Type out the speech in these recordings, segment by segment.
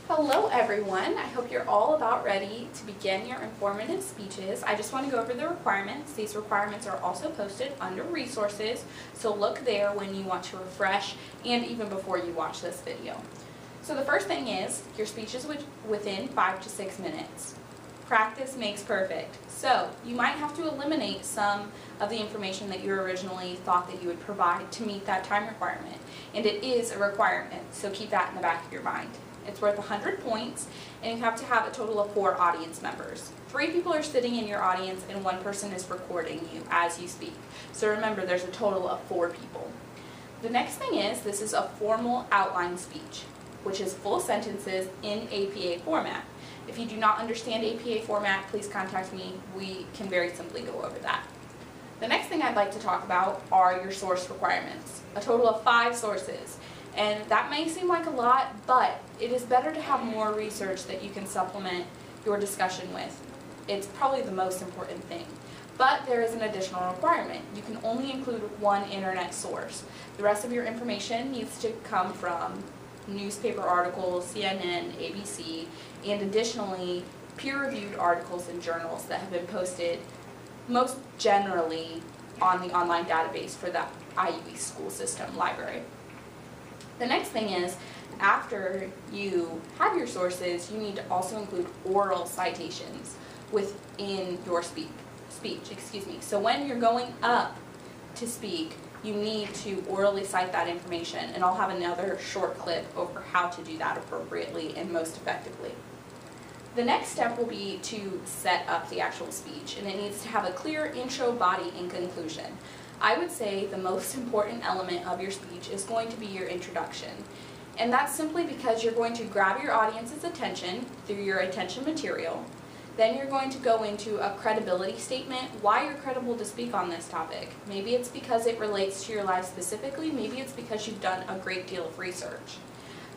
Hello everyone, I hope you're all about ready to begin your informative speeches. I just want to go over the requirements. These requirements are also posted under resources, so look there when you want to refresh and even before you watch this video. So the first thing is, your speech is within 5 to 6 minutes. Practice makes perfect. So you might have to eliminate some of the information that you originally thought that you would provide to meet that time requirement. And it is a requirement, so keep that in the back of your mind. It's worth 100 points, and you have to have a total of 4 audience members. 3 people are sitting in your audience, and 1 person is recording you as you speak. So remember, there's a total of 4 people. The next thing is, this is a formal outline speech, which is full sentences in APA format. If you do not understand APA format, please contact me. We can very simply go over that. The next thing I'd like to talk about are your source requirements. A total of 5 sources. And that may seem like a lot, but it is better to have more research that you can supplement your discussion with. It's probably the most important thing. But there is an additional requirement. You can only include 1 internet source. The rest of your information needs to come from newspaper articles, CNN, ABC, and additionally peer-reviewed articles and journals that have been posted most generally on the online database for the IUE school system library. The next thing is, after you have your sources, you need to also include oral citations within your speech. So when you're going up to speak, you need to orally cite that information, and I'll have another short clip over how to do that appropriately and most effectively. The next step will be to set up the actual speech, and it needs to have a clear intro, body, and conclusion. I would say the most important element of your speech is going to be your introduction. And that's simply because you're going to grab your audience's attention through your attention material. Then you're going to go into a credibility statement, why you're credible to speak on this topic. Maybe it's because it relates to your life specifically, maybe it's because you've done a great deal of research.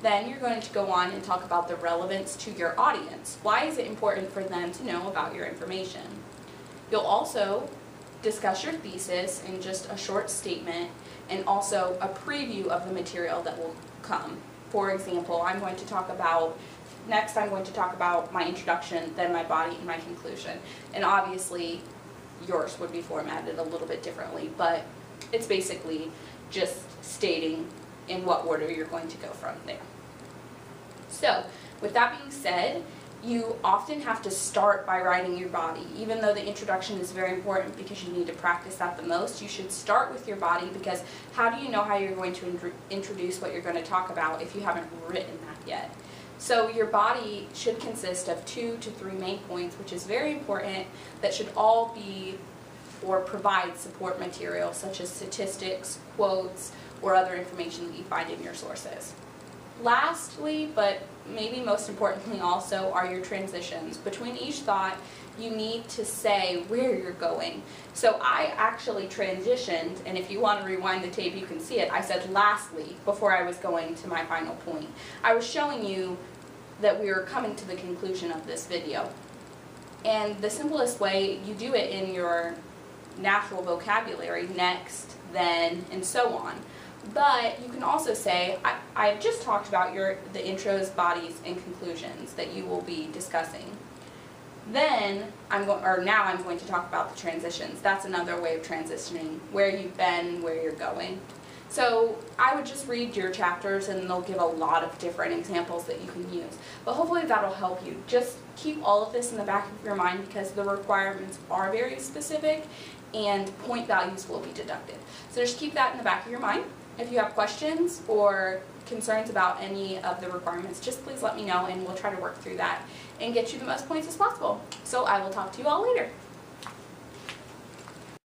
Then you're going to go on and talk about the relevance to your audience. Why is it important for them to know about your information? You'll also discuss your thesis in just a short statement and also a preview of the material that will come. For example, next I'm going to talk about my introduction, then my body, and my conclusion. And obviously yours would be formatted a little bit differently, but it's basically just stating in what order you're going to go from there. So, with that being said, you often have to start by writing your body. Even though the introduction is very important because you need to practice that the most, you should start with your body, because how do you know how you're going to introduce what you're going to talk about if you haven't written that yet? So your body should consist of 2 to 3 main points, which is very important, that should all be or provide support material such as statistics, quotes, or other information that you find in your sources. Lastly, but maybe most importantly also, are your transitions. Between each thought, you need to say where you're going. So I actually transitioned, and if you want to rewind the tape, you can see it. I said lastly before I was going to my final point. I was showing you that we were coming to the conclusion of this video. And the simplest way, you do it in your natural vocabulary, next, then, and so on. But you can also say, I've just talked about the intros, bodies, and conclusions that you will be discussing. Then, now I'm going to talk about the transitions. That's another way of transitioning, where you've been, where you're going. So I would just read your chapters, and they'll give a lot of different examples that you can use. But hopefully that'll help you. Just keep all of this in the back of your mind, because the requirements are very specific, and point values will be deducted. So just keep that in the back of your mind. If you have questions or concerns about any of the requirements, just please let me know, and we'll try to work through that and get you the most points as possible. So I will talk to you all later.